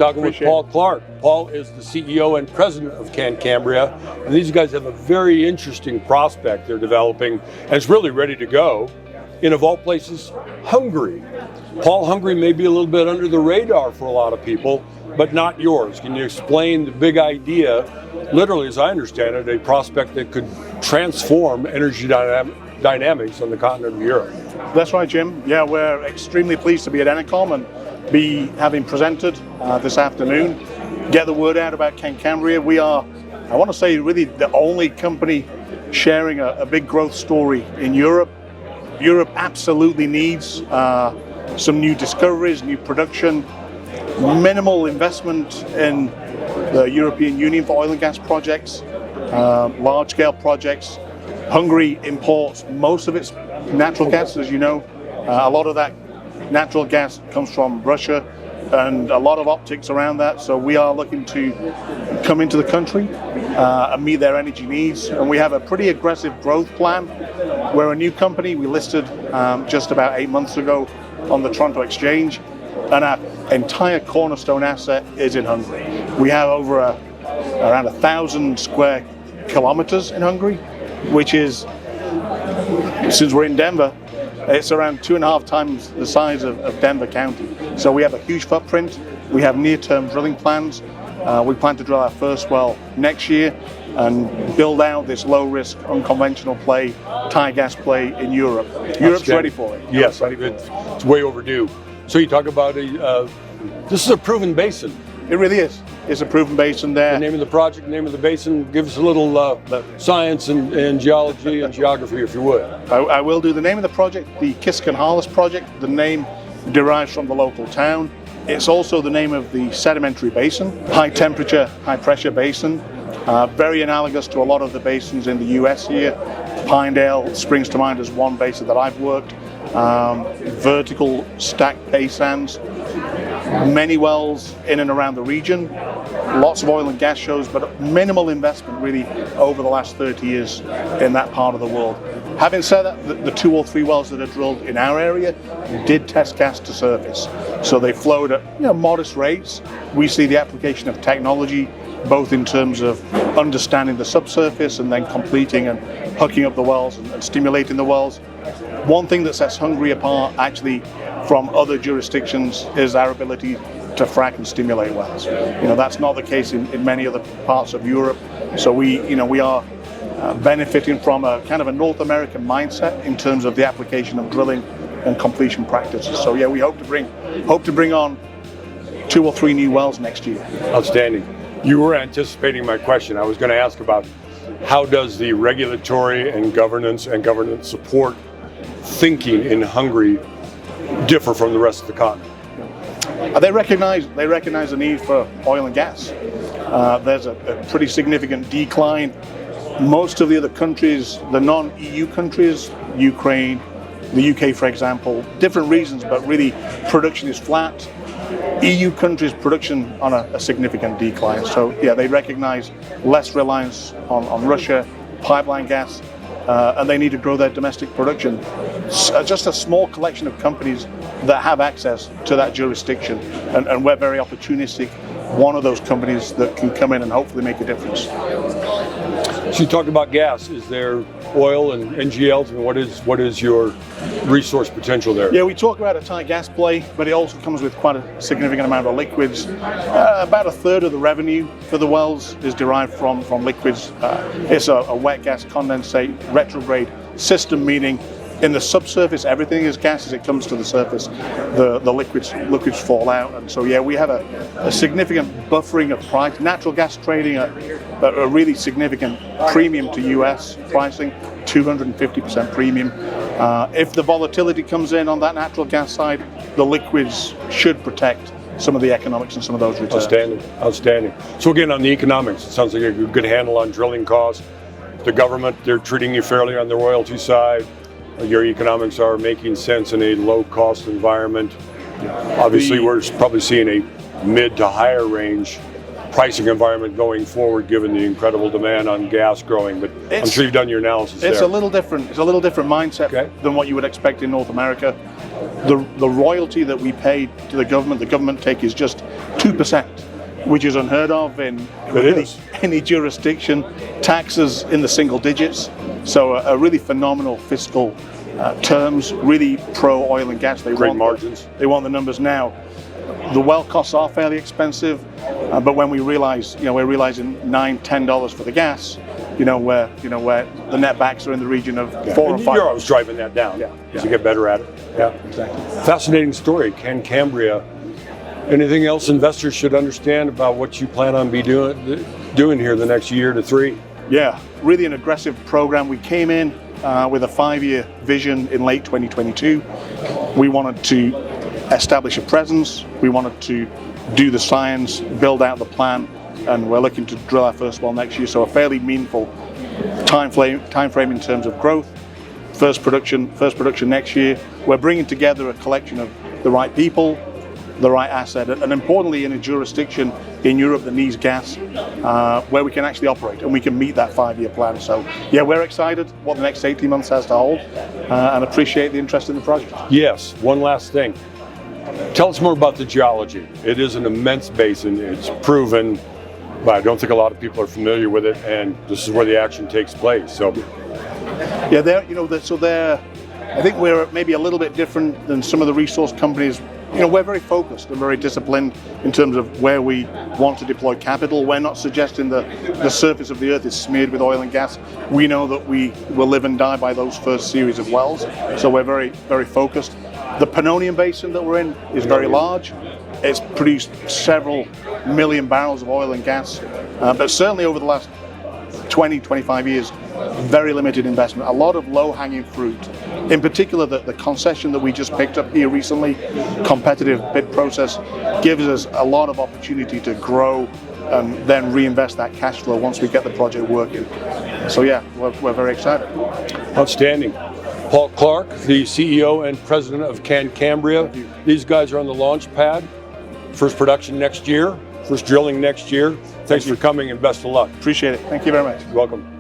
talking with Paul Clarke. Paul is the CEO and president of CanCambria, and these guys have a very interesting prospect they're developing, and it's really ready to go in, of all places, Hungary. Paul, Hungary may be a little bit under the radar for a lot of people, but not yours. Can you explain the big idea, literally as I understand it, a prospect that could transform energy dynamics on the continent of Europe? That's right, Jim. Yeah, we're extremely pleased to be at EnerCom and be having presented this afternoon. Get the word out about CanCambria. We are, I want to say, really the only company sharing a big growth story in Europe. Europe absolutely needs some new discoveries, new production, minimal investment in the European Union for oil and gas projects, large-scale projects. Hungary imports most of its natural gas, as you know. A lot of that natural gas comes from Russia and a lot of optics around that. So we are looking to come into the country and meet their energy needs. And we have a pretty aggressive growth plan. We're a new company. We listed just about 8 months ago on the Toronto Exchange. And our entire cornerstone asset is in Hungary. We have over around 1,000 square kilometers in Hungary, which is, since we're in Denver, it's around 2.5 times the size of Denver County. So we have a huge footprint. We have near-term drilling plans. We plan to drill our first well next year and build out this low-risk, unconventional play, Thai gas play in Europe. Europe's ready for it. Yes, it's way overdue. So you talk about this is a proven basin. It really is. It's a proven basin there. The name of the project, the name of the basin, give us a little science and geology and geography, if you would. I will do. The name of the project, the Kiskunhalas project, the name derives from the local town. It's also the name of the sedimentary basin, high temperature, high pressure basin, very analogous to a lot of the basins in the US here. Pinedale springs to mind as one basin that I've worked. Vertical stacked pay sands, many wells in and around the region, lots of oil and gas shows, but minimal investment really over the last 30 years in that part of the world. Having said that, the 2 or 3 wells that are drilled in our area did test gas to surface. So they flowed at modest rates. We see the application of technology, both in terms of understanding the subsurface and then completing and hooking up the wells and stimulating the wells. One thing that sets Hungary apart actually from other jurisdictions is our ability to frack and stimulate wells. That's not the case in many other parts of Europe. So we are benefiting from a kind of a North American mindset in terms of the application of drilling and completion practices. So yeah, we hope to bring on 2 or 3 new wells next year. Outstanding. You were anticipating my question. I was going to ask about how does the regulatory and governance support thinking in Hungary differ from the rest of the continent? They recognize the need for oil and gas. There's a pretty significant decline. Most of the other countries, the non-EU countries, Ukraine, the UK for example, different reasons, but really production is flat. EU countries' production on a significant decline. So yeah, they recognize less reliance on Russia, pipeline gas, and they need to grow their domestic production. Just a small collection of companies that have access to that jurisdiction, and we're very opportunistic, one of those companies that can come in and hopefully make a difference. So you talked about gas. Is there oil and NGLs, and what is your resource potential there? Yeah, we talk about a Thai gas play, but it also comes with quite a significant amount of liquids. About 1/3 of the revenue for the wells is derived from liquids. It's a wet gas condensate retrograde system, meaning in the subsurface everything is gas. As it comes to the surface, the liquids fall out. And so yeah, we have a significant buffering of price. Natural gas trading at a really significant premium to US pricing, 250% premium. If the volatility comes in on that natural gas side, the liquids should protect some of the economics and some of those returns. Outstanding. So again, on the economics, it sounds like a good handle on drilling costs. The government, they're treating you fairly on the royalty side. Your economics are making sense in a low-cost environment. Obviously, we're probably seeing a mid to higher range pricing environment going forward, given the incredible demand on gas growing. But I'm sure you've done your analysis It's there. a little different. It's a little different mindset than what you would expect in North America. The royalty that we pay to the government take is just 2%, which is unheard of in any jurisdiction. Taxes in the single digits, so a really phenomenal fiscal terms. Really pro oil and gas. Great margins. They want the numbers now. The well costs are fairly expensive, but when we realize, we're realizing $9-10 for the gas, where the net backs are in the region of 4 or 5. You're always driving that down as you get better at it. Yeah, exactly. Fascinating story, CanCambria. Anything else investors should understand about what you plan on doing here the next year to 3? Yeah, really an aggressive program. We came in with a 5-year vision in late 2022. We wanted to establish a presence. We wanted to do the science, build out the plan, and we're looking to drill our first well next year. So a fairly meaningful time frame in terms of growth. First production next year. We're bringing together a collection of the right people, the right asset, and importantly in a jurisdiction in Europe that needs gas, where we can actually operate and we can meet that 5-year plan. So yeah, we're excited what the next 18 months has to hold, and appreciate the interest in the project. Yes, one last thing. Tell us more about the geology. It is an immense basin. It's proven, but I don't think a lot of people are familiar with it, and this is where the action takes place. So yeah, I think we're maybe a little bit different than some of the resource companies. We're very focused and very disciplined in terms of where we want to deploy capital. We're not suggesting that the surface of the earth is smeared with oil and gas. We know that we will live and die by those first series of wells, so we're very, very focused. The Pannonian Basin that we're in is very large. It's produced several million barrels of oil and gas, but certainly over the last 20, 25 years, very limited investment, a lot of low-hanging fruit. In particular, the concession that we just picked up here recently, competitive bid process, gives us a lot of opportunity to grow and then reinvest that cash flow once we get the project working. So yeah, we're very excited. outstanding. Clarke, the CEO and president of CanCambria. These guys are on the launch pad. First production next year, first drilling next year. Thanks for coming and best of luck. Appreciate it. Thank you very much. You're welcome.